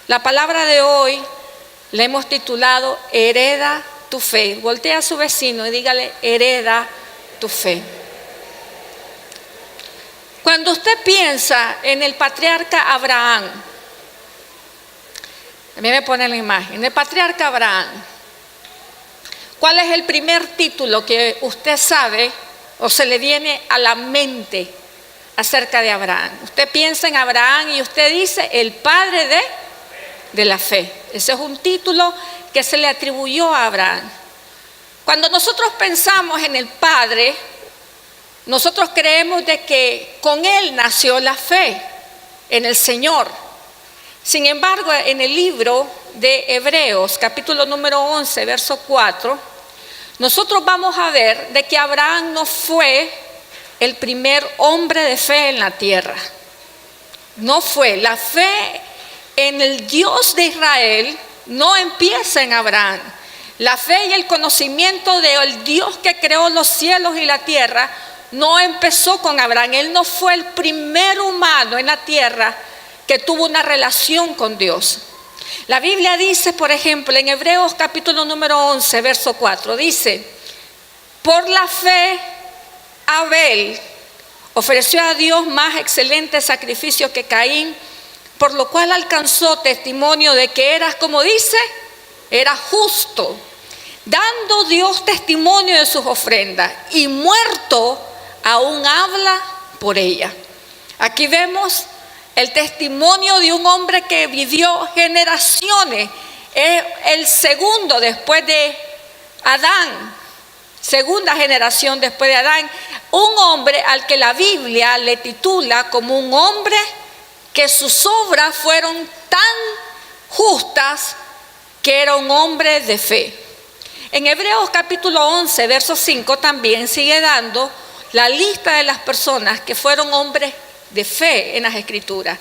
La palabra de hoy le hemos titulado Hereda tu fe. Voltea a su vecino y dígale, hereda tu fe. Cuando usted piensa en el patriarca Abraham, a mí me pone la imagen, el patriarca Abraham, ¿cuál es el primer título que usted sabe o se le viene a la mente acerca de Abraham? Usted piensa en Abraham y usted dice el padre de la fe. Ese es un título que se le atribuyó a Abraham. Cuando nosotros pensamos en el Padre, nosotros creemos de que con Él nació la fe en el Señor. Sin embargo, en el libro de Hebreos, capítulo número 11, verso 4, nosotros vamos a ver de que Abraham no fue el primer hombre de fe en la tierra. No fue. La fe en el Dios de Israel no empieza en Abraham. La fe y el conocimiento del Dios que creó los cielos y la tierra no empezó con Abraham. Él no fue el primer humano en la tierra que tuvo una relación con Dios. La Biblia dice, por ejemplo, en Hebreos capítulo número 11, verso 4, dice, por la fe Abel ofreció a Dios más excelente sacrificio que Caín, por lo cual alcanzó testimonio de que era, como dice, era justo, dando Dios testimonio de sus ofrendas, y muerto aún habla por ella. Aquí vemos el testimonio de un hombre que vivió generaciones, es el segundo después de Adán, segunda generación después de Adán, un hombre al que la Biblia le titula como un hombre que sus obras fueron tan justas que era un hombre de fe. En Hebreos capítulo 11, verso 5 también sigue dando la lista de las personas que fueron hombres de fe en las Escrituras.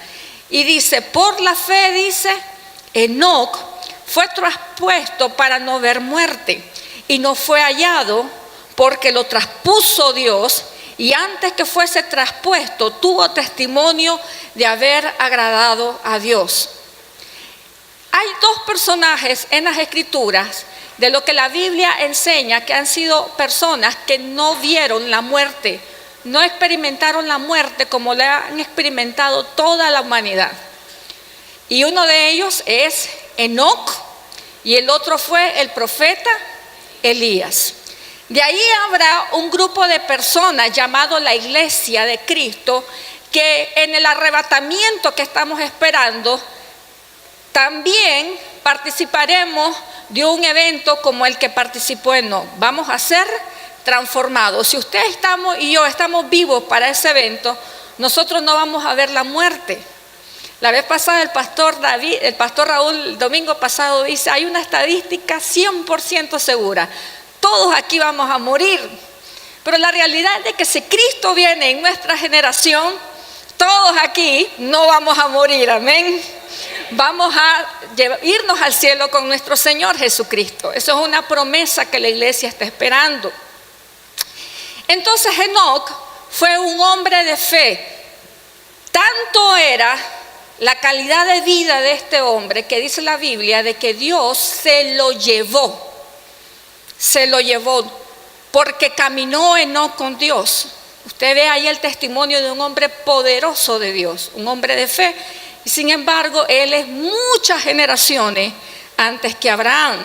Y dice, por la fe, dice, Enoc fue traspuesto para no ver muerte y no fue hallado porque lo traspuso Dios, y antes que fuese traspuesto tuvo testimonio de haber agradado a Dios. Hay dos personajes en las Escrituras de lo que la Biblia enseña que han sido personas que no vieron la muerte, no experimentaron la muerte como la han experimentado toda la humanidad. Y uno de ellos es Enoc y el otro fue el profeta Elías. De ahí habrá un grupo de personas llamado la Iglesia de Cristo que en el arrebatamiento que estamos esperando también participaremos de un evento como el que participó Enoc. Vamos a ser transformados. Si usted y yo estamos vivos para ese evento, nosotros no vamos a ver la muerte. La vez pasada el pastor Raúl, el domingo pasado dice, hay una estadística 100% segura. Todos aquí vamos a morir. Pero la realidad es de que si Cristo viene en nuestra generación, todos aquí no vamos a morir. Amén. Vamos a irnos al cielo con nuestro Señor Jesucristo. Eso es una promesa que la iglesia está esperando. Entonces Enoc fue un hombre de fe. Tanto era la calidad de vida de este hombre que dice la Biblia de que Dios se lo llevó porque caminó Enoc con Dios. Usted ve ahí el testimonio de un hombre poderoso de Dios, un hombre de fe. Y sin embargo, él es muchas generaciones antes que Abraham.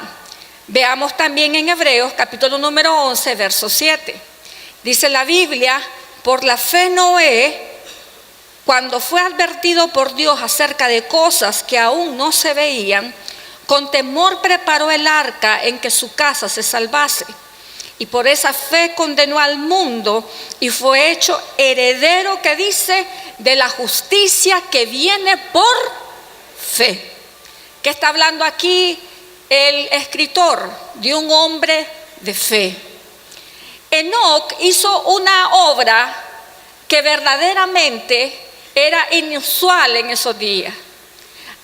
Veamos también en Hebreos capítulo número 11, verso 7. Dice la Biblia, por la fe Noé, cuando fue advertido por Dios acerca de cosas que aún no se veían, con temor preparó el arca en que su casa se salvase. Y por esa fe condenó al mundo y fue hecho heredero, que dice, de la justicia que viene por fe. ¿Qué está hablando aquí el escritor? De un hombre de fe. Enoc hizo una obra que verdaderamente era inusual en esos días.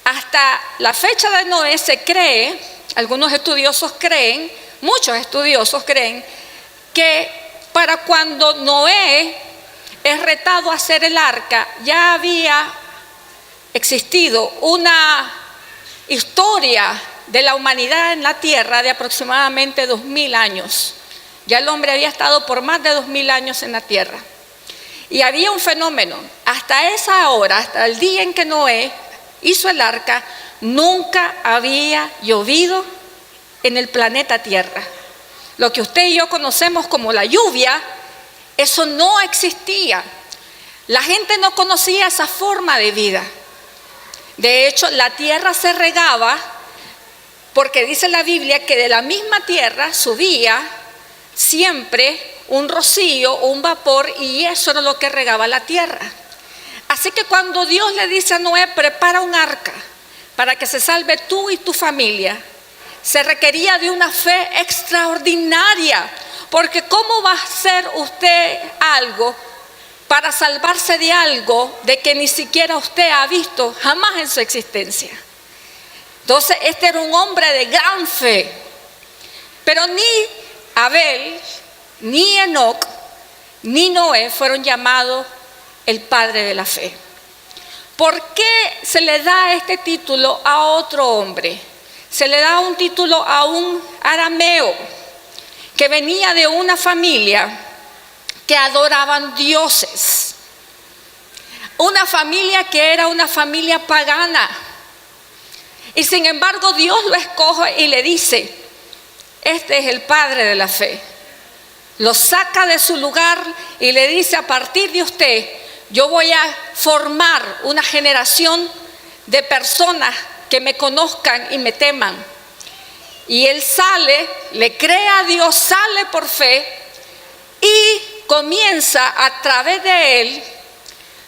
Hasta la fecha de Noé se cree, algunos estudiosos creen, muchos estudiosos creen, que para cuando Noé es retado a hacer el arca, ya había existido una historia de la humanidad en la tierra de aproximadamente 2000 años. Ya el hombre había estado por más de 2000 años en la tierra. Y había un fenómeno. Hasta esa hora, hasta el día en que Noé hizo el arca, nunca había llovido en el planeta Tierra. Lo que usted y yo conocemos como la lluvia, eso no existía. La gente no conocía esa forma de vida. De hecho, la tierra se regaba porque dice la Biblia que de la misma tierra subía siempre un rocío o un vapor, y eso era lo que regaba la tierra. Así que cuando Dios le dice a Noé, prepara un arca para que se salve tú y tu familia, se requería de una fe extraordinaria, porque ¿cómo va a hacer usted algo para salvarse de algo de que ni siquiera usted ha visto jamás en su existencia? Entonces, este era un hombre de gran fe. Pero ni Abel, ni Enoc, ni Noé fueron llamados el padre de la fe. ¿Por qué se le da este título a otro hombre? Se le da un título a un arameo que venía de una familia que adoraban dioses. Una familia que era una familia pagana. Y sin embargo Dios lo escoge y le dice, este es el padre de la fe. Lo saca de su lugar y le dice, a partir de usted, yo voy a formar una generación de personas que me conozcan y me teman. Y él sale, le cree a Dios, sale por fe y comienza a través de él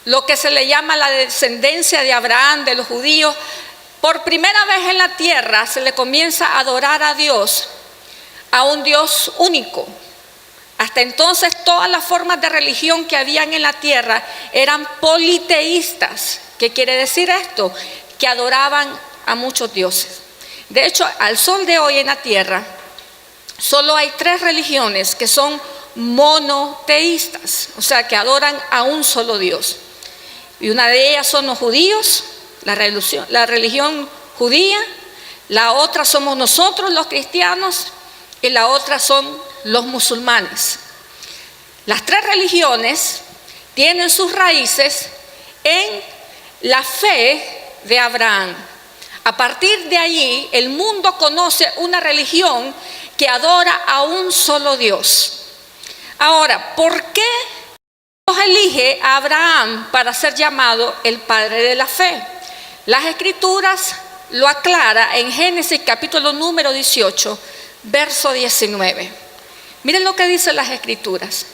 lo que se le llama la descendencia de Abraham, de los judíos. Por primera vez en la tierra se le comienza a adorar a Dios, a un Dios único. Hasta entonces todas las formas de religión que habían en la tierra eran politeístas. ¿Qué quiere decir esto? Que adoraban a muchos dioses. De hecho, al sol de hoy en la tierra, solo hay 3 religiones que son monoteístas, o sea, que adoran a un solo Dios. Y una de ellas son los judíos, la religión judía, la otra somos nosotros los cristianos y la otra son los musulmanes. Las 3 religiones tienen sus raíces en la fe de Abraham. A partir de allí, el mundo conoce una religión que adora a un solo Dios. Ahora, ¿por qué Dios elige a Abraham para ser llamado el padre de la fe? Las Escrituras lo aclara en Génesis capítulo número 18, verso 19. Miren lo que dicen las Escrituras.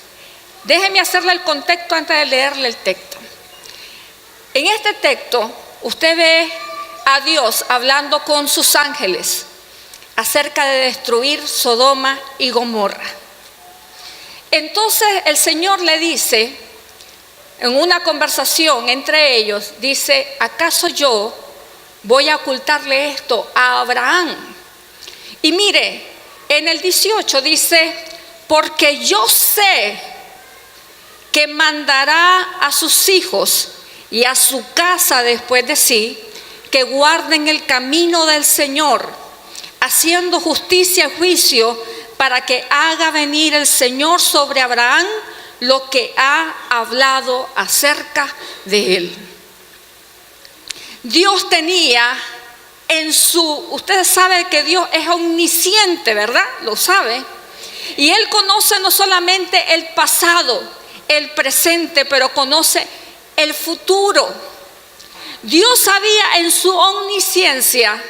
Déjenme hacerle el contexto antes de leerle el texto. En este texto, usted ve a Dios hablando con sus ángeles acerca de destruir Sodoma y Gomorra. Entonces el Señor le dice, en una conversación entre ellos, dice, ¿acaso yo voy a ocultarle esto a Abraham? Y mire, en el 18 dice, porque yo sé que mandará a sus hijos y a su casa después de sí, que guarden el camino del Señor, haciendo justicia y juicio, para que haga venir el Señor sobre Abraham lo que ha hablado acerca de él. Dios tenía en ustedes saben que Dios es omnisciente, ¿verdad? Lo sabe. Y Él conoce no solamente el pasado, el presente, pero conoce el futuro. Dios sabía en su omnisciencia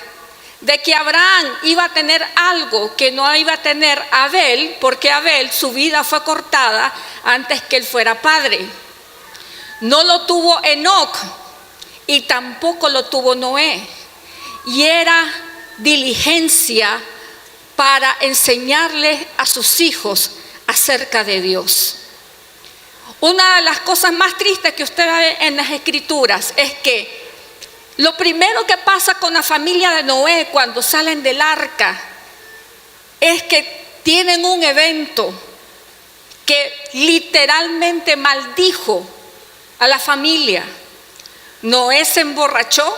de que Abraham iba a tener algo que no iba a tener Abel, porque Abel, su vida fue cortada antes que él fuera padre. No lo tuvo Enoc y tampoco lo tuvo Noé. Y era diligencia para enseñarle a sus hijos acerca de Dios. Una de las cosas más tristes que usted ve en las Escrituras es que lo primero que pasa con la familia de Noé cuando salen del arca es que tienen un evento que literalmente maldijo a la familia. Noé se emborrachó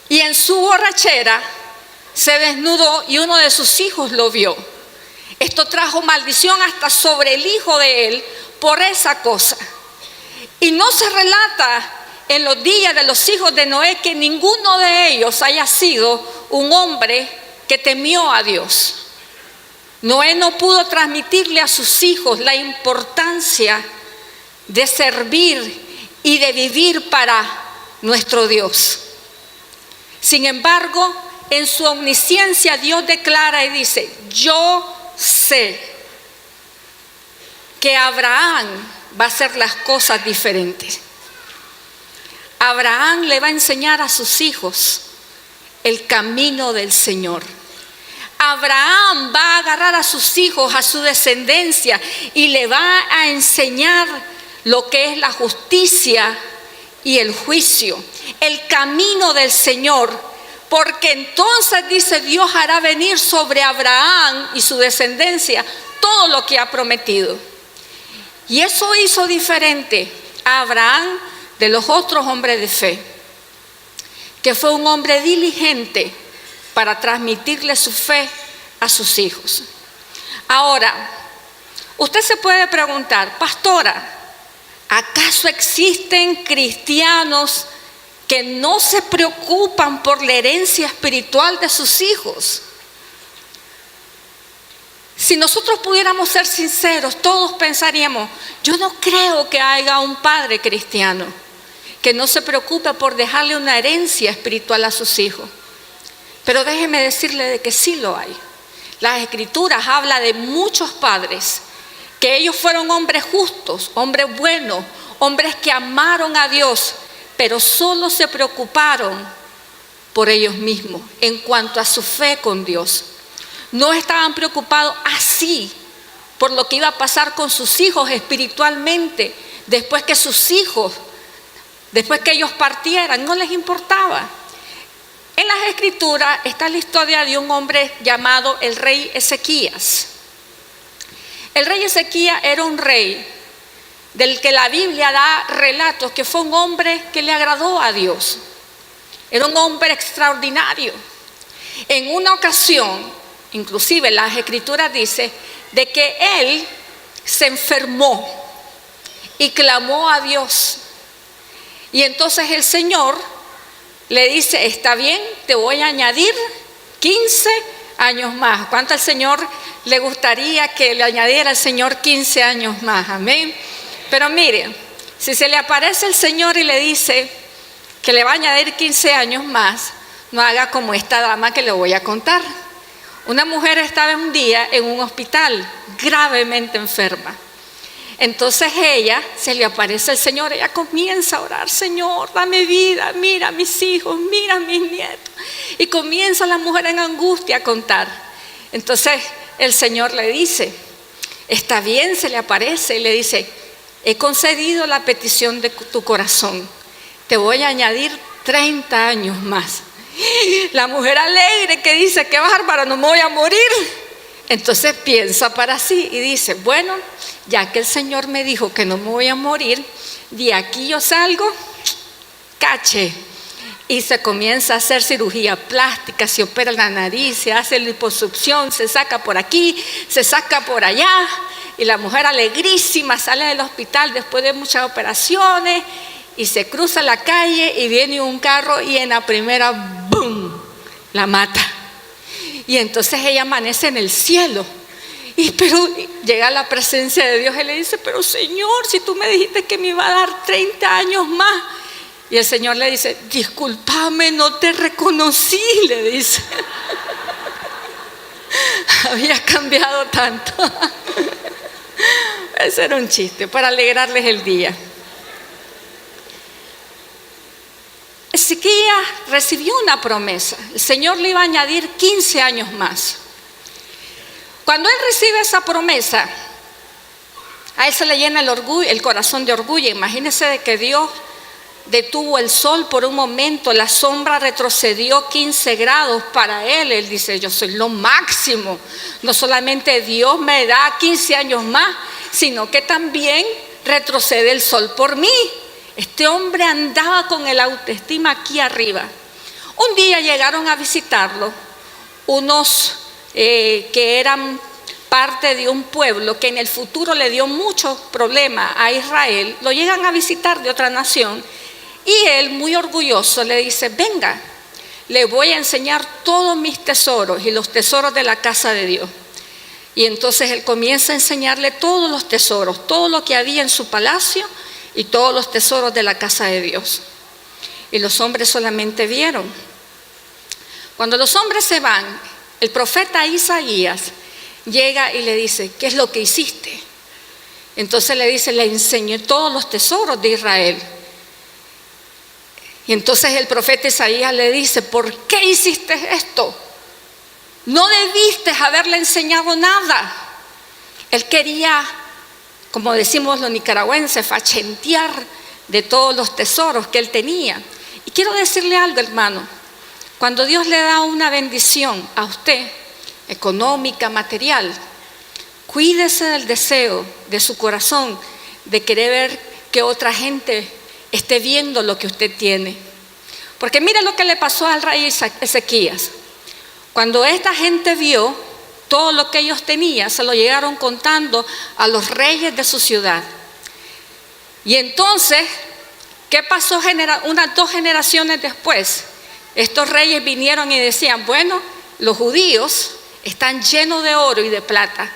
y en su borrachera se desnudó y uno de sus hijos lo vio. Esto trajo maldición hasta sobre el hijo de él por esa cosa. Y no se relata en los días de los hijos de Noé que ninguno de ellos haya sido un hombre que temió a Dios. Noé no pudo transmitirle a sus hijos la importancia de servir y de vivir para nuestro Dios. Sin embargo, en su omnisciencia Dios declara y dice: yo sé que Abraham va a hacer las cosas diferentes. Abraham le va a enseñar a sus hijos el camino del Señor. Abraham va a agarrar a sus hijos, a su descendencia, y le va a enseñar lo que es la justicia y el juicio, el camino del Señor. Porque entonces, dice, Dios hará venir sobre Abraham y su descendencia todo lo que ha prometido. Y eso hizo diferente a Abraham de los otros hombres de fe, que fue un hombre diligente para transmitirle su fe a sus hijos. Ahora, usted se puede preguntar: pastora, ¿acaso existen cristianos que no se preocupan por la herencia espiritual de sus hijos? Si nosotros pudiéramos ser sinceros, todos pensaríamos: yo no creo que haya un padre cristiano que no se preocupe por dejarle una herencia espiritual a sus hijos. Pero déjeme decirle de que sí lo hay. Las Escrituras hablan de muchos padres que ellos fueron hombres justos, hombres buenos, hombres que amaron a Dios, pero solo se preocuparon por ellos mismos en cuanto a su fe con Dios. No estaban preocupados así por lo que iba a pasar con sus hijos espiritualmente después que ellos partieran, no les importaba. En las Escrituras está la historia de un hombre llamado el rey Ezequías. El rey Ezequías era un rey del que la Biblia da relatos que fue un hombre que le agradó a Dios. Era un hombre extraordinario. En una ocasión, inclusive las Escrituras dicen de que él se enfermó y clamó a Dios. Y entonces el Señor le dice: está bien, te voy a añadir 15 años más. ¿Cuánto al Señor le gustaría que le añadiera al Señor 15 años más? Amén. Pero mire, si se le aparece el Señor y le dice que le va a añadir 15 años más, no haga como esta dama que le voy a contar. Una mujer estaba un día en un hospital gravemente enferma. Entonces ella, se le aparece el Señor, ella comienza a orar: Señor, dame vida, mira a mis hijos, mira a mis nietos. Y comienza la mujer en angustia a contar. Entonces el Señor le dice: está bien, se le aparece y le dice: he concedido la petición de tu corazón, te voy a añadir 30 años más. La mujer alegre que dice: qué bárbaro, no me voy a morir. Entonces piensa para sí y dice: bueno, ya que el Señor me dijo que no me voy a morir, de aquí yo salgo, caché. Y se comienza a hacer cirugía plástica, se opera la nariz, se hace liposucción, se saca por aquí, se saca por allá. Y la mujer alegrísima sale del hospital después de muchas operaciones y se cruza la calle y viene un carro y en la primera, ¡boom!, la mata. Y entonces ella amanece en el cielo. Pero llega a la presencia de Dios y le dice: pero Señor, si tú me dijiste que me iba a dar 30 años más. Y el Señor le dice: discúlpame, no te reconocí, le dice. Había cambiado tanto. Ese era un chiste para alegrarles el día. Ezequías recibió una promesa. El Señor le iba a añadir 15 años más. Cuando él recibe esa promesa, a él se le llena el corazón de orgullo. Imagínense de que Dios detuvo el sol por un momento, la sombra retrocedió 15 grados para él. Él dice: yo soy lo máximo. No solamente Dios me da 15 años más, sino que también retrocede el sol por mí. Este hombre andaba con el autoestima aquí arriba. Un día llegaron a visitarlo unos que eran parte de un pueblo que en el futuro le dio muchos problemas a Israel. Lo llegan a visitar de otra nación y él, muy orgulloso, le dice: venga, le voy a enseñar todos mis tesoros y los tesoros de la casa de Dios. Y entonces él comienza a enseñarle todos los tesoros, todo lo que había en su palacio y todos los tesoros de la casa de Dios. Y los hombres solamente vieron. Cuando los hombres se van, el profeta Isaías llega y le dice: ¿qué es lo que hiciste? Entonces le dice: le enseñé todos los tesoros de Israel. Y entonces el profeta Isaías le dice: ¿por qué hiciste esto? No debiste haberle enseñado nada. Él quería, como decimos los nicaragüenses, fachentear de todos los tesoros que él tenía. Y quiero decirle algo, hermano. Cuando Dios le da una bendición a usted, económica, material, cuídese del deseo de su corazón de querer ver que otra gente esté viendo lo que usted tiene. Porque mire lo que le pasó al rey Ezequías. Cuando esta gente vio todo lo que ellos tenían, se lo llegaron contando a los reyes de su ciudad. Y entonces, ¿qué pasó unas 2 generaciones después? Estos reyes vinieron y decían: bueno, los judíos están llenos de oro y de plata.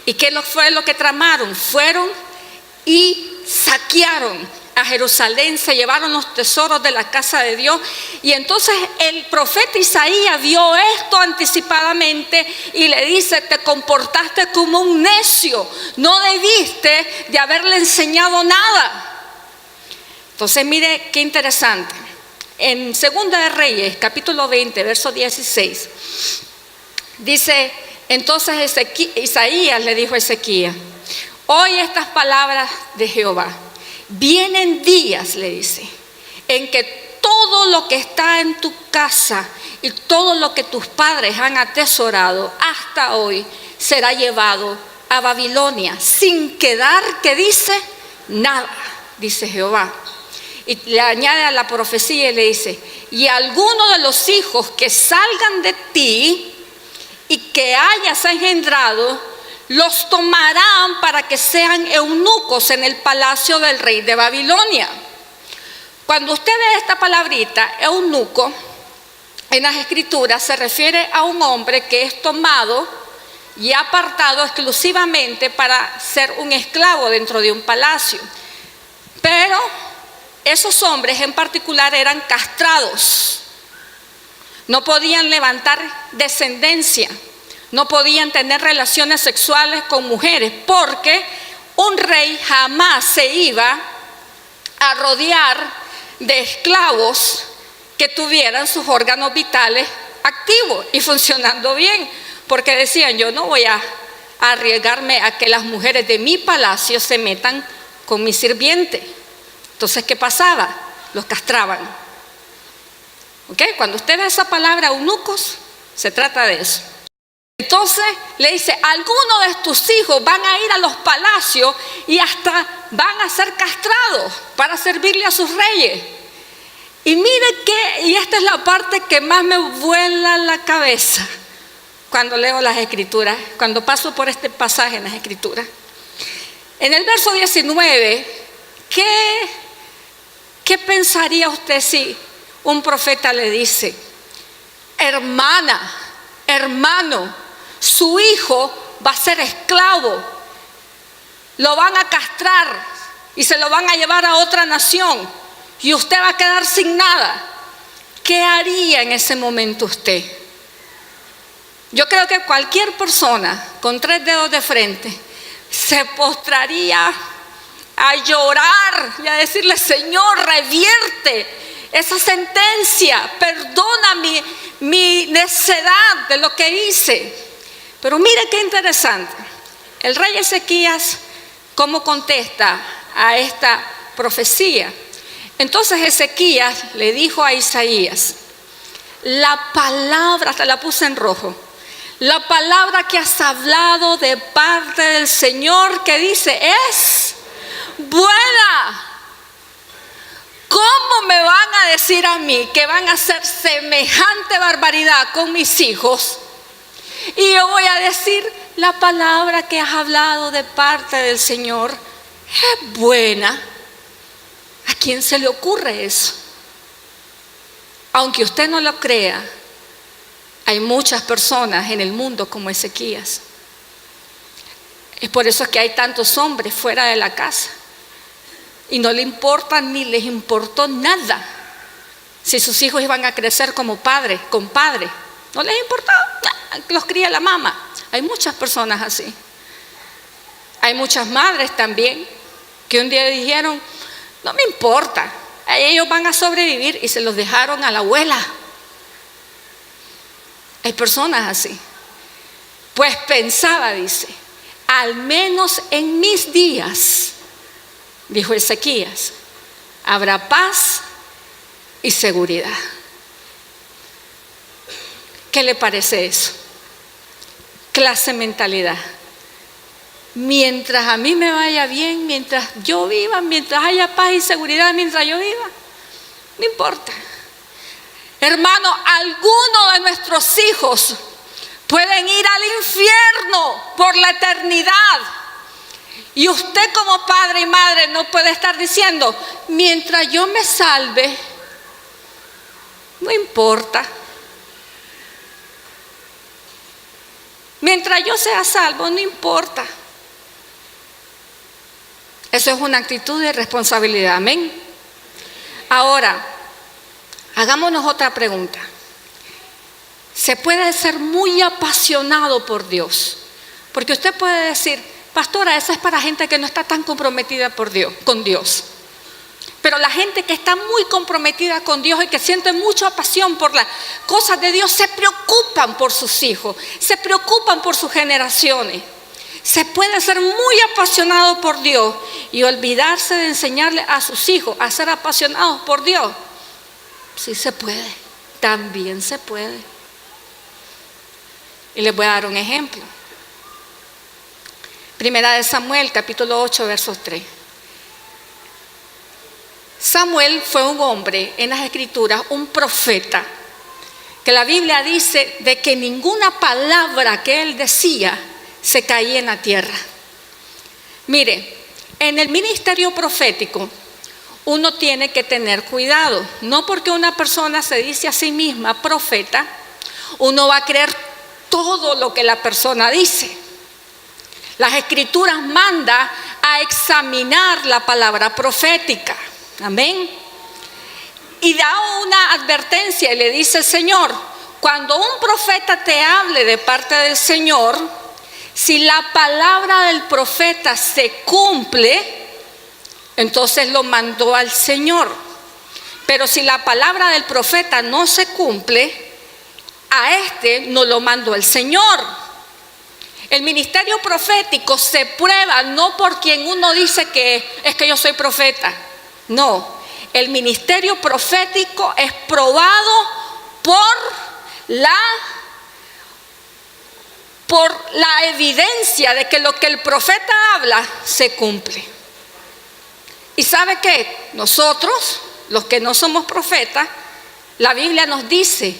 ¿Y qué fue lo que tramaron? Fueron y saquearon a Jerusalén, se llevaron los tesoros de la casa de Dios. Y entonces el profeta Isaías vio esto anticipadamente y le dice: te comportaste como un necio, no debiste de haberle enseñado nada. Entonces mire qué interesante. En Segunda de Reyes, capítulo 20, verso 16, dice: entonces Isaías le dijo a Ezequías: oye estas palabras de Jehová. Vienen días, le dice, en que todo lo que está en tu casa y todo lo que tus padres han atesorado hasta hoy será llevado a Babilonia, sin quedar, ¿qué dice? Nada, dice Jehová. Y le añade a la profecía y le dice: y algunos de los hijos que salgan de ti y que hayas engendrado, los tomarán para que sean eunucos en el palacio del rey de Babilonia. Cuando usted ve esta palabrita, eunuco, en las escrituras se refiere a un hombre que es tomado y apartado exclusivamente para ser un esclavo dentro de un palacio. Pero esos hombres en particular eran castrados, no podían levantar descendencia, no podían tener relaciones sexuales con mujeres, porque un rey jamás se iba a rodear de esclavos que tuvieran sus órganos vitales activos y funcionando bien, porque decían: yo no voy a arriesgarme a que las mujeres de mi palacio se metan con mi sirviente. Entonces, ¿qué pasaba? Los castraban. ¿Ok? Cuando usted ve esa palabra eunucos, se trata de eso. Entonces le dice: algunos de tus hijos van a ir a los palacios y hasta van a ser castrados para servirle a sus reyes. Y mire que, y esta es la parte que más me vuela la cabeza cuando leo las escrituras, cuando paso por este pasaje en las escrituras. En el verso 19, ¿qué pensaría usted si un profeta le dice: hermana, hermano, su hijo va a ser esclavo, lo van a castrar y se lo van a llevar a otra nación y usted va a quedar sin nada? ¿Qué haría en ese momento usted? Yo creo que cualquier persona con 3 dedos de frente se postraría a llorar y a decirle: Señor, revierte esa sentencia, perdona mi necedad de lo que hice. Pero mire qué interesante, el rey Ezequías, ¿cómo contesta a esta profecía? Entonces Ezequías le dijo a Isaías: la palabra, te la puse en rojo, la palabra que has hablado de parte del Señor, que dice, es buena. ¿Cómo me van a decir a mí que van a hacer semejante barbaridad con mis hijos. Y yo voy a decir, la palabra que has hablado de parte del Señor es buena. ¿A quién se le ocurre eso? Aunque usted no lo crea, hay muchas personas en el mundo como Ezequías. Es por eso que hay tantos hombres fuera de la casa. Y no le importa ni les importó nada si sus hijos iban a crecer como padres, con padres. No les importó, los cría la mamá. Hay muchas personas así. Hay muchas madres también que un día dijeron, no me importa, ellos van a sobrevivir, y se los dejaron a la abuela. Hay personas así. Pues pensaba, dice, al menos en mis días, dijo Ezequías, habrá paz y seguridad. ¿Qué le parece eso? Clase mentalidad. Mientras a mí me vaya bien, mientras yo viva, mientras haya paz y seguridad, mientras yo viva, no importa. Hermano, algunos de nuestros hijos pueden ir al infierno por la eternidad. Y usted como padre y madre no puede estar diciendo, mientras yo me salve, no importa. Mientras yo sea salvo, no importa. Eso es una actitud de responsabilidad, amén. Ahora, hagámonos otra pregunta. Se puede ser muy apasionado por Dios, porque usted puede decir, pastora, esa es para gente que no está tan comprometida con Dios. Pero la gente que está muy comprometida con Dios y que siente mucha pasión por las cosas de Dios, se preocupan por sus hijos, se preocupan por sus generaciones. Se puede ser muy apasionado por Dios y olvidarse de enseñarle a sus hijos a ser apasionados por Dios. Sí se puede, también se puede. Y les voy a dar un ejemplo. Primera de Samuel, capítulo 8, versos 3. Samuel fue un hombre en las Escrituras, un profeta, que la Biblia dice de que ninguna palabra que él decía se caía en la tierra. Mire, en el ministerio profético uno tiene que tener cuidado. No porque una persona se dice a sí misma profeta, uno va a creer todo lo que la persona dice. Las Escrituras mandan a examinar la palabra profética. Amén. Y da una advertencia y le dice el Señor, cuando un profeta te hable de parte del Señor, si la palabra del profeta se cumple, entonces lo mandó al Señor. Pero si la palabra del profeta no se cumple, a este no lo mandó el Señor. El ministerio profético se prueba no por quien uno dice que es que yo soy profeta. No, el ministerio profético es probado por la evidencia de que lo que el profeta habla se cumple. ¿Y sabe qué? Nosotros, los que no somos profetas, la Biblia nos dice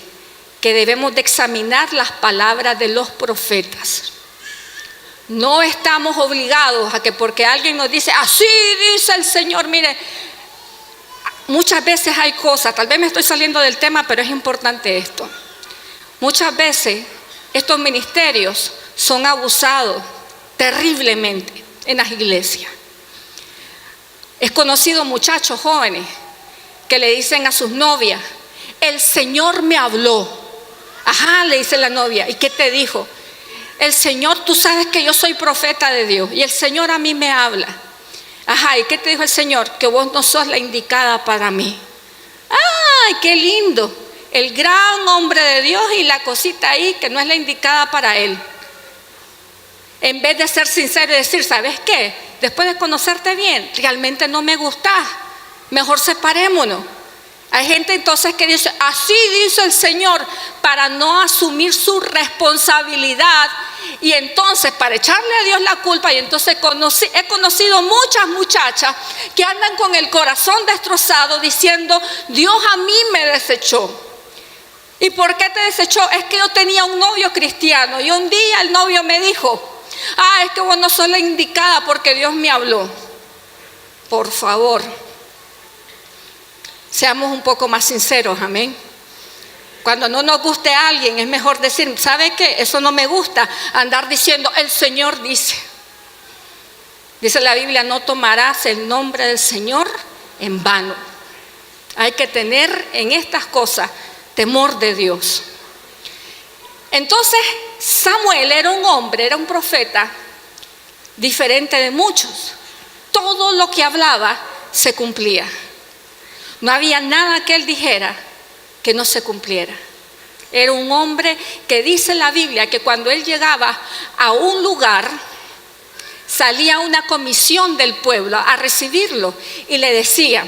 que debemos de examinar las palabras de los profetas. No estamos obligados a que porque alguien nos dice, así dice el Señor, mire, muchas veces hay cosas, tal vez me estoy saliendo del tema, pero es importante esto. Muchas veces estos ministerios son abusados terriblemente en las iglesias. Es conocido muchachos jóvenes que le dicen a sus novias, el Señor me habló. Ajá, le dice la novia, ¿y qué te dijo? El Señor, tú sabes que yo soy profeta de Dios y el Señor a mí me habla. Ajá, ¿y qué te dijo el Señor? Que vos no sos la indicada para mí. ¡Ay, qué lindo! El gran hombre de Dios y la cosita ahí que no es la indicada para él. En vez de ser sincero y decir, ¿sabes qué? Después de conocerte bien, realmente no me gustás. Mejor separémonos. Hay gente entonces que dice, así dice el Señor, para no asumir su responsabilidad y entonces para echarle a Dios la culpa, y entonces he conocido muchas muchachas que andan con el corazón destrozado diciendo: Dios a mí me desechó. ¿Y por qué te desechó? Es que yo tenía un novio cristiano y un día el novio me dijo: es que vos no sos la indicada porque Dios me habló. Por favor, seamos un poco más sinceros, amén. Cuando no nos guste a alguien es mejor decir: ¿sabe qué? Eso no me gusta. Andar diciendo: el Señor dice. Dice la Biblia: no tomarás el nombre del Señor en vano. Hay que tener en estas cosas temor de Dios. Entonces Samuel era un hombre, era un profeta diferente de muchos. Todo lo que hablaba se cumplía. No había nada que él dijera que no se cumpliera. Era un hombre que dice la Biblia que cuando él llegaba a un lugar, salía una comisión del pueblo a recibirlo y le decía: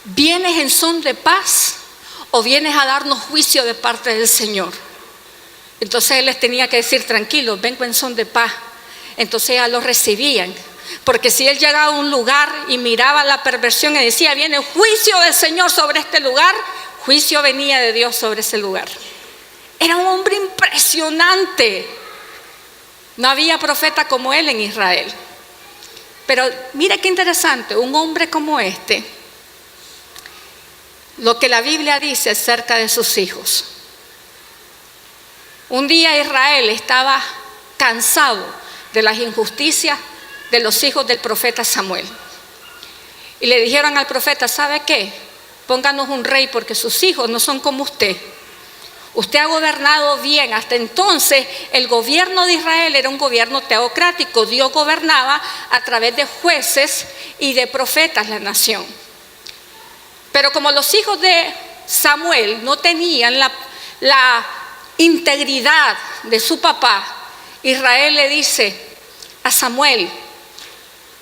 ¿vienes en son de paz o vienes a darnos juicio de parte del Señor? Entonces él les tenía que decir: tranquilos, vengo en son de paz. Entonces ya lo recibían. Porque si él llegaba a un lugar y miraba la perversión y decía: viene el juicio del Señor sobre este lugar, juicio venía de Dios sobre ese lugar. Era un hombre impresionante. No había profeta como él en Israel. Pero mira qué interesante, un hombre como este, lo que la Biblia dice acerca de sus hijos. Un día Israel estaba cansado de las injusticias de los hijos del profeta Samuel. Y le dijeron al profeta: ¿sabe qué? Pónganos un rey porque sus hijos no son como usted. Usted ha gobernado bien. Hasta entonces el gobierno de Israel era un gobierno teocrático. Dios gobernaba a través de jueces y de profetas la nación. Pero como los hijos de Samuel no tenían la integridad de su papá, Israel le dice a Samuel: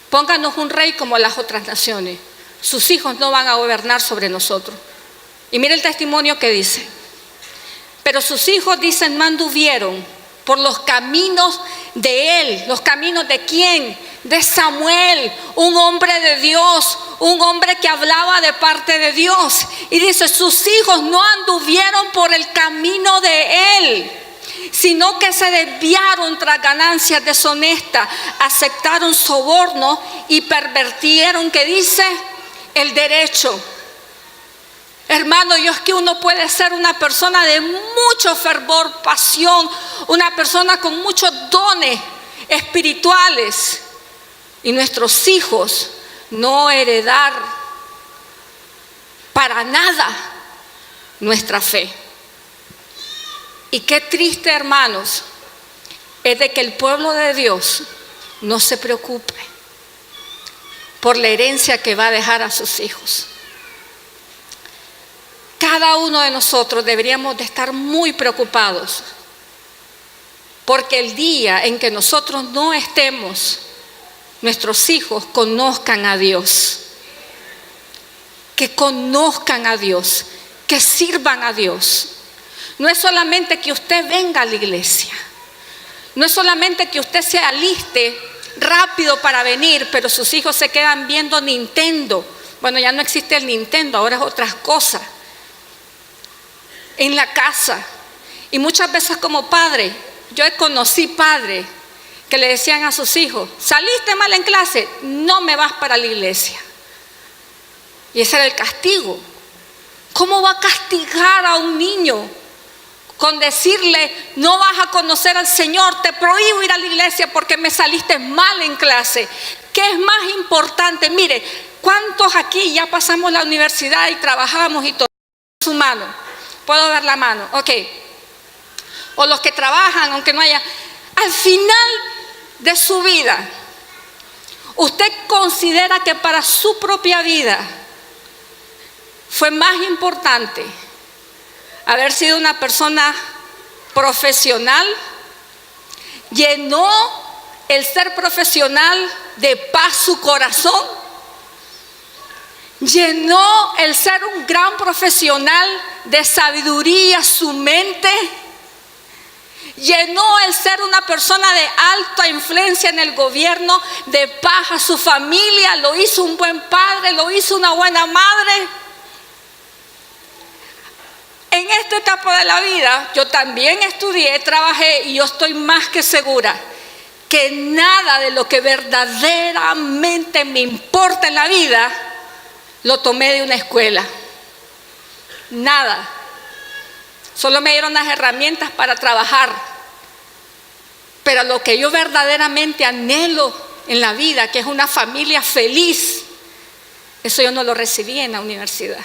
pónganos un rey como las otras naciones. Sus hijos no van a gobernar sobre nosotros. Y mire el testimonio que dice: pero sus hijos, dicen, no anduvieron por los caminos de él. ¿Los caminos de quién? De Samuel, un hombre de Dios, un hombre que hablaba de parte de Dios. Y dice: sus hijos no anduvieron por el camino de él, sino que se desviaron tras ganancias deshonestas, aceptaron soborno y pervertieron, ¿qué dice? El derecho. Hermano, es que uno puede ser una persona de mucho fervor, pasión, una persona con muchos dones espirituales, y nuestros hijos no heredar para nada nuestra fe. Y qué triste, hermanos, es de que el pueblo de Dios no se preocupe por la herencia que va a dejar a sus hijos. Cada uno de nosotros deberíamos de estar muy preocupados, porque el día en que nosotros no estemos, nuestros hijos conozcan a Dios, que conozcan a Dios, que sirvan a Dios. No es solamente que usted venga a la iglesia, no es solamente que usted se aliste rápido para venir, pero sus hijos se quedan viendo Nintendo. Bueno, ya no existe el Nintendo, ahora es otra cosa. En la casa. Y muchas veces como padre, yo conocí padres que le decían a sus hijos: saliste mal en clase, no me vas para la iglesia. Y ese era el castigo. ¿Cómo va a castigar a un niño con decirle: no vas a conocer al Señor, te prohíbo ir a la iglesia porque me saliste mal en clase? ¿Qué es más importante? Mire, ¿cuántos aquí ya pasamos la universidad y trabajamos y todo? Su mano. ¿Puedo ver la mano? Ok. O los que trabajan, aunque no haya. Al final de su vida, ¿usted considera que para su propia vida fue más importante haber sido una persona profesional? ¿Llenó el ser profesional de paz su corazón? ¿Llenó el ser un gran profesional de sabiduría su mente? llenó el ser una persona de alta influencia en el gobierno, de paz a su familia, lo hizo un buen padre, lo hizo una buena madre. En esta etapa de la vida yo también estudié, trabajé y yo estoy más que segura que nada de lo que verdaderamente me importa en la vida lo tomé de una escuela. Nada. Solo me dieron las herramientas para trabajar. Pero lo que yo verdaderamente anhelo en la vida, que es una familia feliz, eso yo no lo recibí en la universidad.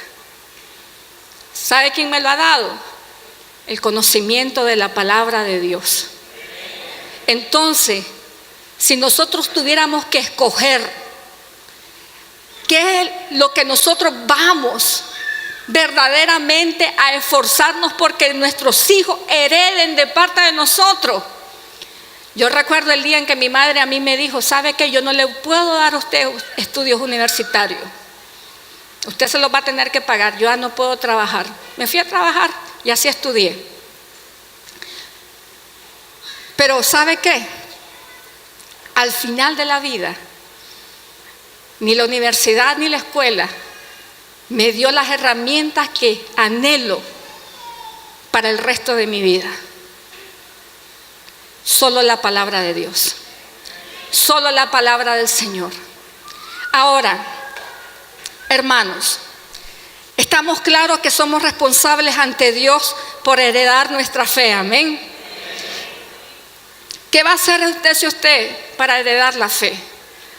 ¿Sabe quién me lo ha dado? El conocimiento de la palabra de Dios. Entonces, si nosotros tuviéramos que escoger qué es lo que nosotros vamos verdaderamente a esforzarnos porque nuestros hijos hereden de parte de nosotros. Yo recuerdo el día en que mi madre a mí me dijo, ¿sabe qué? Yo no le puedo dar a usted estudios universitarios. Usted se los va a tener que pagar, yo ya no puedo trabajar. Me fui a trabajar y así estudié. Pero ¿sabe qué? Al final de la vida, ni la universidad ni la escuela me dio las herramientas que anhelo para el resto de mi vida. Solo la palabra de Dios, solo la palabra del Señor. Ahora, hermanos, estamos claros que somos responsables ante Dios por heredar nuestra fe, amén. ¿Qué va a hacer usted para heredar la fe?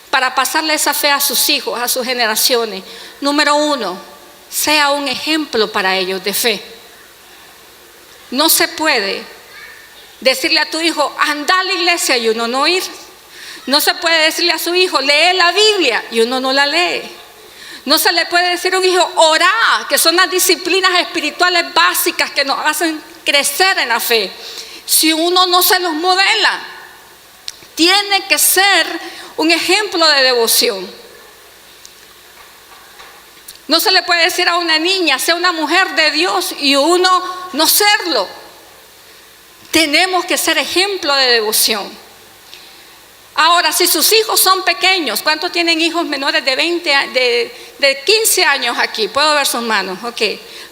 Para pasarle esa fe a sus hijos, a sus generaciones. Número 1, sea un ejemplo para ellos de fe. No se puede decirle a tu hijo, anda a la iglesia y uno no ir. No se puede decirle a su hijo, lee la Biblia y uno no la lee. No se le puede decir a un hijo, orá, que son las disciplinas espirituales básicas que nos hacen crecer en la fe. Si uno no se los modela, tiene que ser un ejemplo de devoción. No se le puede decir a una niña, sea una mujer de Dios y uno no serlo. Tenemos que ser ejemplo de devoción. Ahora, si sus hijos son pequeños, ¿cuántos tienen hijos menores de 15 años aquí? Puedo ver sus manos, ok.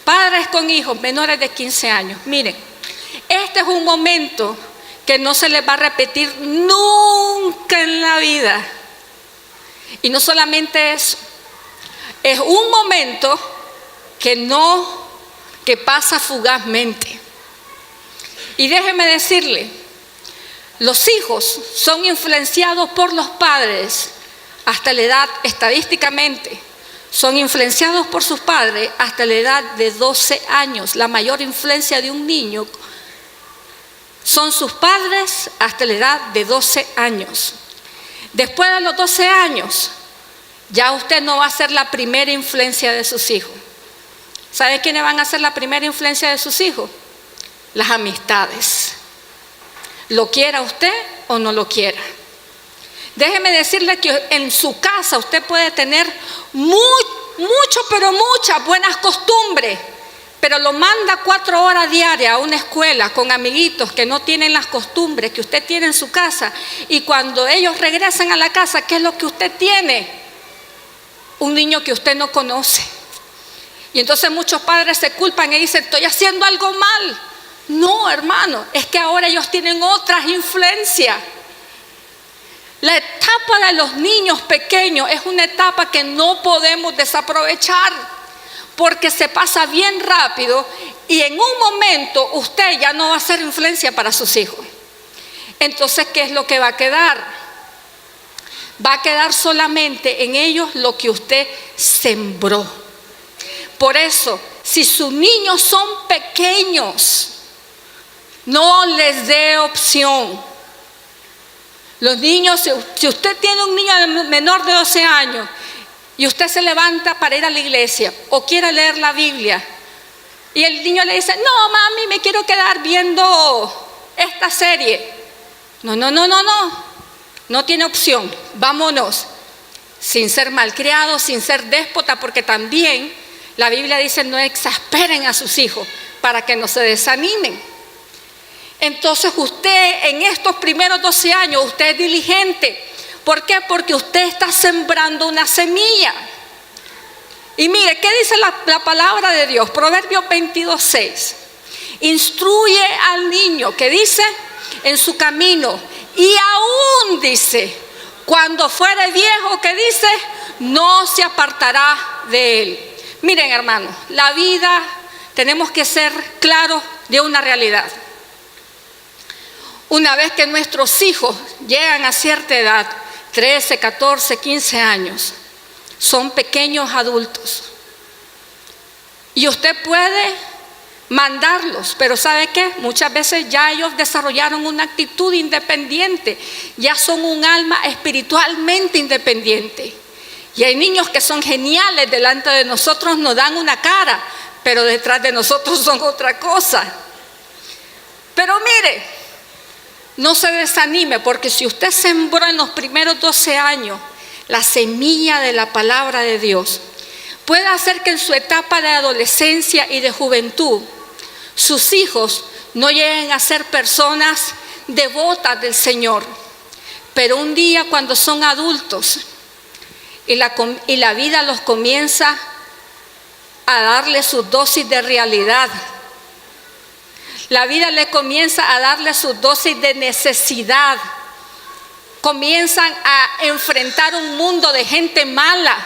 Padres con hijos menores de 15 años, miren. Este es un momento que no se les va a repetir nunca en la vida. Y no solamente eso, es un momento que pasa fugazmente. Y déjeme decirle, los hijos son influenciados por los padres hasta la edad, estadísticamente, son influenciados por sus padres hasta la edad de 12 años. La mayor influencia de un niño son sus padres hasta la edad de 12 años. Después de los 12 años, ya usted no va a ser la primera influencia de sus hijos. ¿Sabe quiénes van a ser la primera influencia de sus hijos? Las amistades. Lo quiera usted o no lo quiera. Déjeme decirle que en su casa usted puede tener pero muchas buenas costumbres, pero lo manda 4 horas diarias a una escuela con amiguitos que no tienen las costumbres que usted tiene en su casa, y cuando ellos regresan a la casa, ¿qué es lo que usted tiene? Un niño que usted no conoce. Y entonces muchos padres se culpan y dicen, estoy haciendo algo mal. No, hermano, es que ahora ellos tienen otras influencias. La etapa de los niños pequeños es una etapa que no podemos desaprovechar, porque se pasa bien rápido y en un momento usted ya no va a ser influencia para sus hijos. Entonces, ¿qué es lo que va a quedar? Va a quedar solamente en ellos lo que usted sembró. Por eso, si sus niños son pequeños, no les dé opción. Los niños, si usted tiene un niño menor de 12 años y usted se levanta para ir a la iglesia o quiere leer la Biblia y el niño le dice, no mami, me quiero quedar viendo esta serie. No tiene opción, vámonos. Sin ser malcriado, sin ser déspota, porque también la Biblia dice no exasperen a sus hijos para que no se desanimen. Entonces usted en estos primeros 12 años, usted es diligente. ¿Por qué? Porque usted está sembrando una semilla. Y mire, ¿qué dice la palabra de Dios? Proverbios 22:6. Instruye al niño, ¿qué dice? En su camino. Y aún dice, cuando fuere viejo, ¿qué dice? No se apartará de él. Miren, hermanos, la vida tenemos que ser claros de una realidad. Una vez que nuestros hijos llegan a cierta edad, 13, 14, 15 años, son pequeños adultos. Y usted puede mandarlos, pero ¿sabe qué? Muchas veces ya ellos desarrollaron una actitud independiente, ya son un alma espiritualmente independiente. Y hay niños que son geniales, delante de nosotros nos dan una cara, pero detrás de nosotros son otra cosa. Pero mire, no se desanime, porque si usted sembró en los primeros 12 años la semilla de la palabra de Dios, puede hacer que en su etapa de adolescencia y de juventud, sus hijos no lleguen a ser personas devotas del Señor. Pero un día, cuando son adultos y la vida los comienza a darle sus dosis de realidad, la vida le comienza a darle sus dosis de necesidad, comienzan a enfrentar un mundo de gente mala,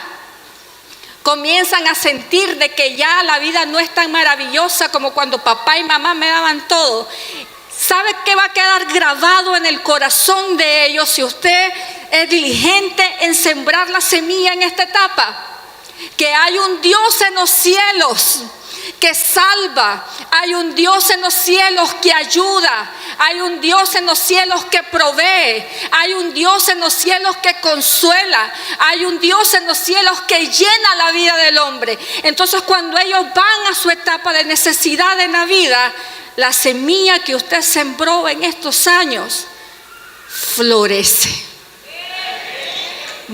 comienzan a sentir de que ya la vida no es tan maravillosa como cuando papá y mamá me daban todo. ¿Sabe qué va a quedar grabado en el corazón de ellos si usted es diligente en sembrar la semilla en esta etapa? Que hay un Dios en los cielos que salva, hay un Dios en los cielos que ayuda, hay un Dios en los cielos que provee, hay un Dios en los cielos que consuela, hay un Dios en los cielos que llena la vida del hombre. Entonces, cuando ellos van a su etapa de necesidad en la vida, la semilla que usted sembró en estos años florece,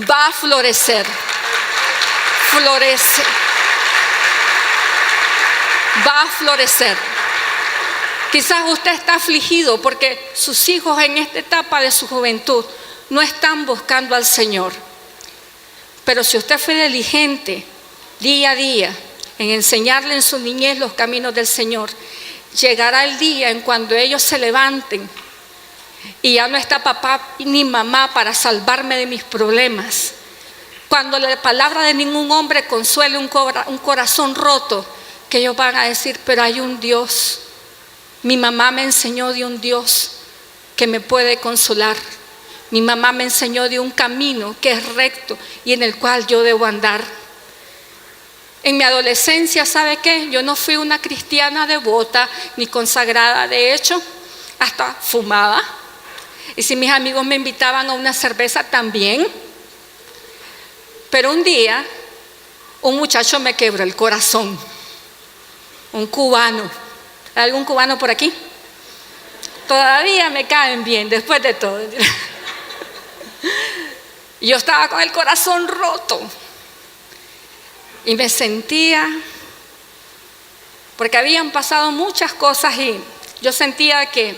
va a florecer, florece, va a florecer. Quizás usted está afligido porque sus hijos en esta etapa de su juventud no están buscando al Señor. Pero si usted fue diligente día a día en enseñarle en su niñez los caminos del Señor, llegará el día en cuando ellos se levanten y ya no está papá ni mamá para salvarme de mis problemas. Cuando la palabra de ningún hombre consuele un corazón roto, que ellos van a decir, pero hay un Dios. Mi mamá me enseñó de un Dios que me puede consolar. Mi mamá me enseñó de un camino que es recto y en el cual yo debo andar. En mi adolescencia, ¿sabe qué? Yo no fui una cristiana devota ni consagrada. De hecho, hasta fumaba. Y si mis amigos me invitaban a una cerveza, también. Pero un día, un muchacho me quebró el corazón. Un cubano. ¿Hay algún cubano por aquí? Todavía me caen bien, después de todo. Yo estaba con el corazón roto. Y me sentía, porque habían pasado muchas cosas y yo sentía que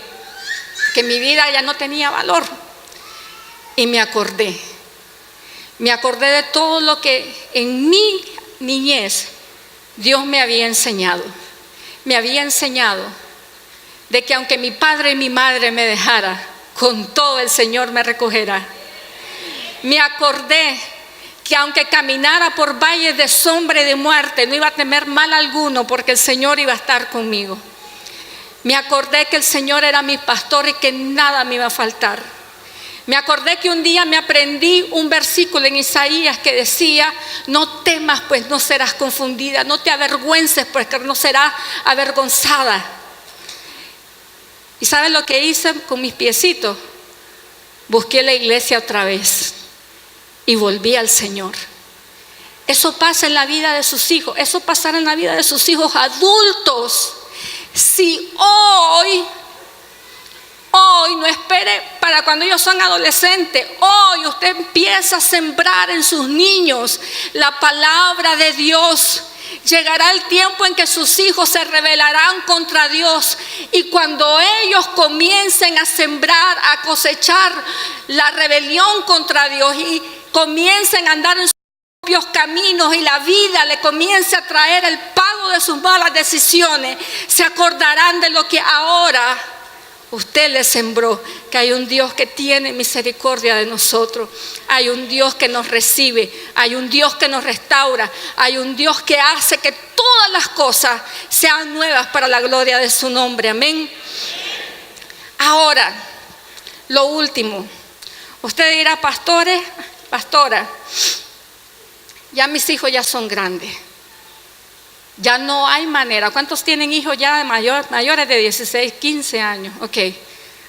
mi vida ya no tenía valor. Y me acordé de todo lo que en mi niñez Dios me había enseñado. Me había enseñado de que aunque mi padre y mi madre me dejara, con todo el Señor me recogerá. Me acordé que aunque caminara por valles de sombra y de muerte, no iba a temer mal alguno porque el Señor iba a estar conmigo. Me acordé que el Señor era mi pastor y que nada me iba a faltar. Me acordé que un día me aprendí un versículo en Isaías que decía, no temas pues no serás confundida, no te avergüences pues que no serás avergonzada. ¿Y saben lo que hice con mis piecitos? Busqué la iglesia otra vez y volví al Señor. Eso pasa en la vida de sus hijos, eso pasará en la vida de sus hijos adultos. Si hoy no espere para cuando ellos son adolescentes, hoy usted empieza a sembrar en sus niños la palabra de Dios, Llegará el tiempo en que sus hijos se rebelarán contra Dios, y cuando ellos comiencen a sembrar, a cosechar la rebelión contra Dios y comiencen a andar en sus propios caminos y la vida le comience a traer el pago de sus malas decisiones, se acordarán de lo que ahora usted le sembró, que hay un Dios que tiene misericordia de nosotros, hay un Dios que nos recibe, hay un Dios que nos restaura, hay un Dios que hace que todas las cosas sean nuevas para la gloria de su nombre. Amén. Ahora, lo último. Usted dirá, pastora, ya mis hijos ya son grandes. Ya no hay manera. ¿Cuántos tienen hijos ya mayores de 16, 15 años? Ok.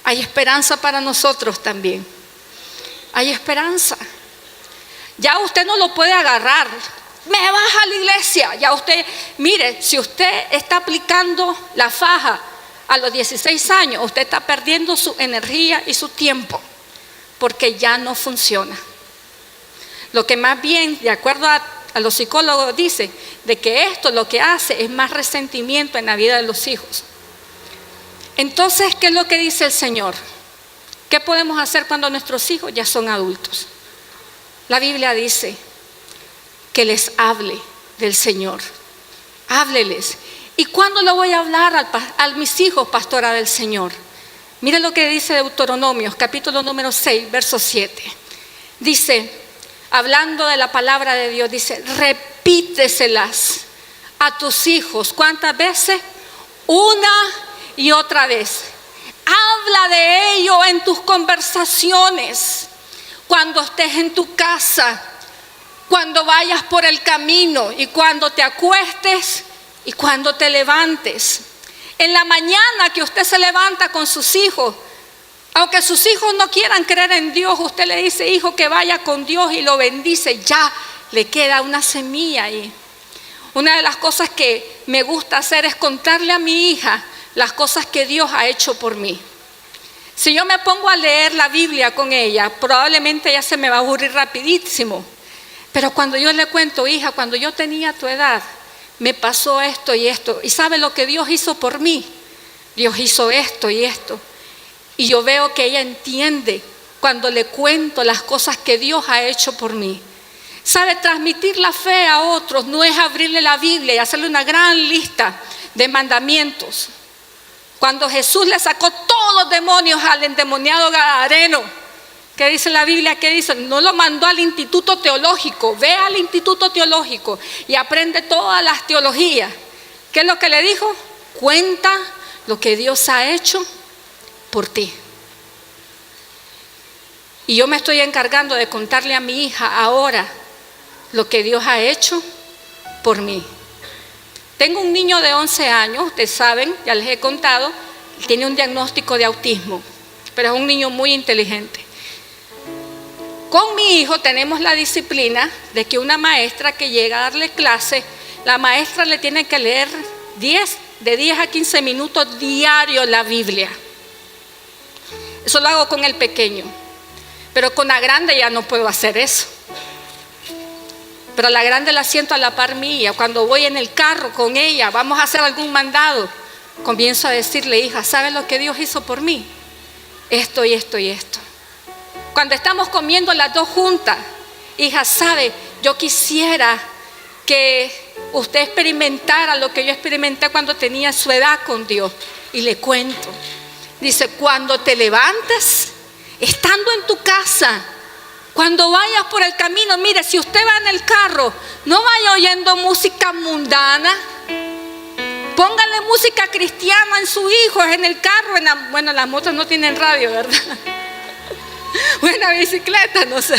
Hay esperanza para nosotros también. Hay esperanza. Ya usted no lo puede agarrar. Me baja a la iglesia. Ya usted, mire, si usted está aplicando la faja a los 16 años, usted está perdiendo su energía y su tiempo, porque ya no funciona. Lo que más bien, de acuerdo a los psicólogos, dice de que esto lo que hace es más resentimiento en la vida de los hijos. Entonces, ¿qué es lo que dice el Señor? ¿Qué podemos hacer cuando nuestros hijos ya son adultos? La Biblia dice que les hable del Señor. Hábleles. ¿Y cuándo le voy a hablar a mis hijos, pastora, del Señor? Mire lo que dice Deuteronomios, capítulo número 6, verso 7. Dice, hablando de la palabra de Dios, dice, repíteselas a tus hijos. ¿Cuántas veces? Una y otra vez. Habla de ello en tus conversaciones, cuando estés en tu casa, cuando vayas por el camino y cuando te acuestes y cuando te levantes. En la mañana que usted se levanta con sus hijos, aunque sus hijos no quieran creer en Dios, usted le dice, hijo, que vaya con Dios y lo bendice. Ya le queda una semilla ahí. Una de las cosas que me gusta hacer es contarle a mi hija las cosas que Dios ha hecho por mí. Si yo me pongo a leer la Biblia con ella, probablemente ella se me va a aburrir rapidísimo. Pero cuando yo le cuento, hija, cuando yo tenía tu edad, me pasó esto y esto. ¿Y sabe lo que Dios hizo por mí? Dios hizo esto y esto. Y yo veo que ella entiende cuando le cuento las cosas que Dios ha hecho por mí. Sabe, transmitir la fe a otros no es abrirle la Biblia y hacerle una gran lista de mandamientos. Cuando Jesús le sacó todos los demonios al endemoniado gadareno, ¿qué dice la Biblia? ¿Qué dice? No lo mandó al instituto teológico. Ve al instituto teológico y aprende todas las teologías. ¿Qué es lo que le dijo? Cuenta lo que Dios ha hecho por ti. Y yo me estoy encargando de contarle a mi hija ahora lo que Dios ha hecho por mí. Tengo un niño de 11 años, ustedes saben, ya les he contado, tiene un diagnóstico de autismo, pero es un niño muy inteligente. Con mi hijo tenemos la disciplina de que una maestra que llega a darle clase, la maestra le tiene que leer de 10 a 15 minutos diarios la Biblia. Eso lo hago con el pequeño, pero con la grande ya no puedo hacer eso. Pero a la grande la siento a la par mía. Cuando voy en el carro con ella, vamos a hacer algún mandado, comienzo a decirle, hija, ¿sabes lo que Dios hizo por mí? Esto y esto y esto. Cuando estamos comiendo las dos juntas, hija, ¿sabe? Yo quisiera que usted experimentara lo que yo experimenté cuando tenía su edad con Dios. Y le cuento. Dice, cuando te levantes, estando en tu casa, cuando vayas por el camino, mire, si usted va en el carro, no vaya oyendo música mundana. Póngale música cristiana en su hijo, en el carro, bueno, las motos no tienen radio, ¿verdad? Buena bicicleta, no sé.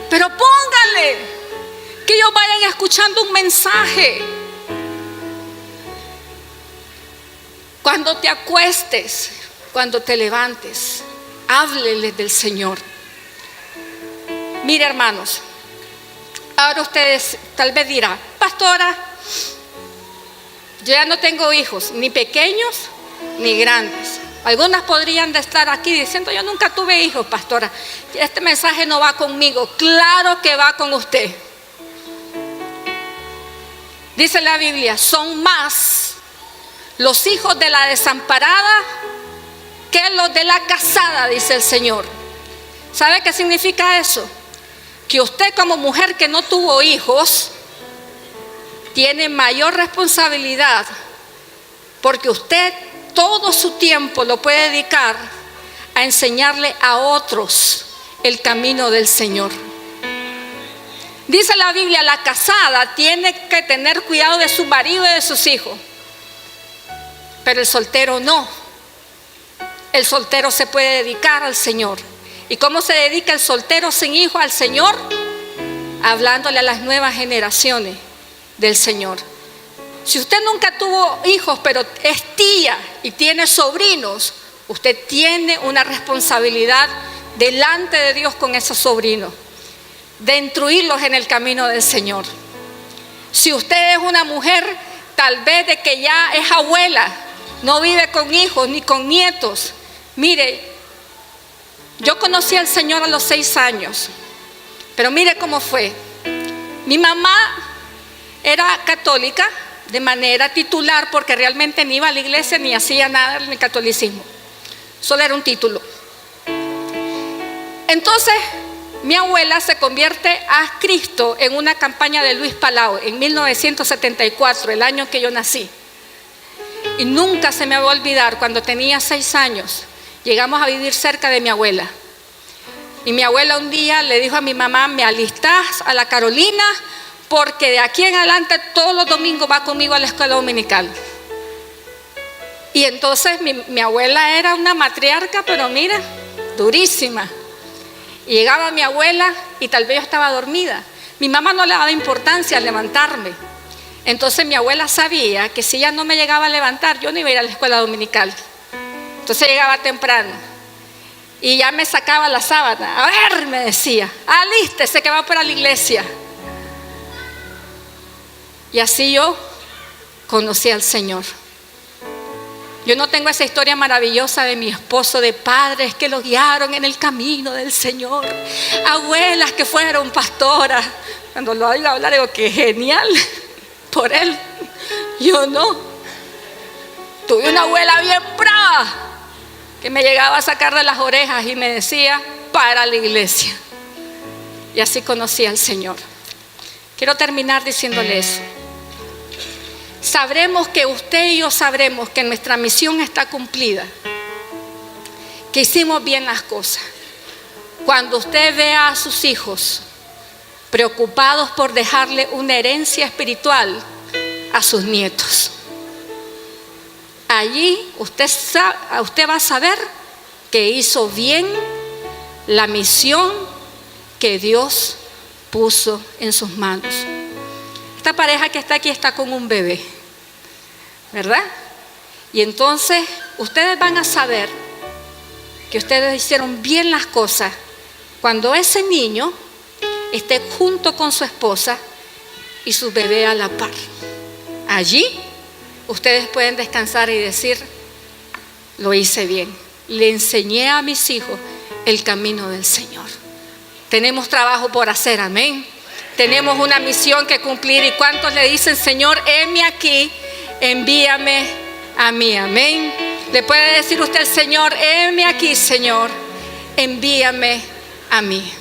Pero póngale, que ellos vayan escuchando un mensaje. Cuando te acuestes, cuando te levantes, hábleles del Señor. Mire, hermanos, ahora ustedes tal vez dirán, pastora, yo ya no tengo hijos, ni pequeños ni grandes. Algunas podrían de estar aquí diciendo, yo nunca tuve hijos, pastora. Este mensaje no va conmigo. Claro que va con usted. Dice la Biblia, son más los hijos de la desamparada que los de la casada, dice el Señor. ¿Sabe qué significa eso? Que usted como mujer que no tuvo hijos tiene mayor responsabilidad, porque usted todo su tiempo lo puede dedicar a enseñarle a otros el camino del Señor. Dice la Biblia, la casada tiene que tener cuidado de su marido y de sus hijos, pero el soltero no. El soltero se puede dedicar al Señor. ¿Y cómo se dedica el soltero sin hijo al Señor? Hablándole a las nuevas generaciones del Señor. Si usted nunca tuvo hijos, pero es tía y tiene sobrinos, usted tiene una responsabilidad delante de Dios con esos sobrinos, de instruirlos en el camino del Señor. Si usted es una mujer, tal vez de que ya es abuela, no vive con hijos ni con nietos. Mire, yo conocí al Señor a los 6 años, pero mire cómo fue. Mi mamá era católica de manera titular, porque realmente ni iba a la iglesia ni hacía nada en el catolicismo, solo era un título. Entonces mi abuela se convierte a Cristo en una campaña de Luis Palau en 1974, el año que yo nací. Y nunca se me va a olvidar, cuando tenía 6 años, llegamos a vivir cerca de mi abuela. Y mi abuela un día le dijo a mi mamá, me alistás a la Carolina, porque de aquí en adelante todos los domingos va conmigo a la escuela dominical. Y entonces mi abuela era una matriarca, pero mira, durísima. Y llegaba mi abuela y tal vez yo estaba dormida. Mi mamá no le daba importancia a levantarme. Entonces mi abuela sabía que si ella no me llegaba a levantar, yo no iba a ir a la escuela dominical. Entonces llegaba temprano y ya me sacaba la sábana. A ver, me decía, alístese que va para la iglesia. Y así yo conocí al Señor. Yo no tengo esa historia maravillosa de mi esposo, de padres que lo guiaron en el camino del Señor, abuelas que fueron pastoras. Cuando lo oigo hablar digo, qué genial por él. Yo no. Tuve una abuela bien brava que me llegaba a sacar de las orejas y me decía, para la iglesia. Y así conocí al Señor. Quiero terminar diciéndole eso. Sabremos que usted y yo sabremos que nuestra misión está cumplida, que hicimos bien las cosas, cuando usted vea a sus hijos preocupados por dejarle una herencia espiritual a sus nietos. Allí usted va a saber que hizo bien la misión que Dios puso en sus manos. Esta pareja que está aquí está con un bebé, ¿verdad? Y entonces ustedes van a saber que ustedes hicieron bien las cosas cuando ese niño esté junto con su esposa y su bebé a la par. Allí ustedes pueden descansar y decir, lo hice bien, le enseñé a mis hijos el camino del Señor. Tenemos trabajo por hacer, amén. Tenemos una misión que cumplir. ¿Y cuántos le dicen, Señor, heme aquí, envíame a mí? Amén. Le puede decir usted al Señor, heme aquí, Señor, envíame a mí.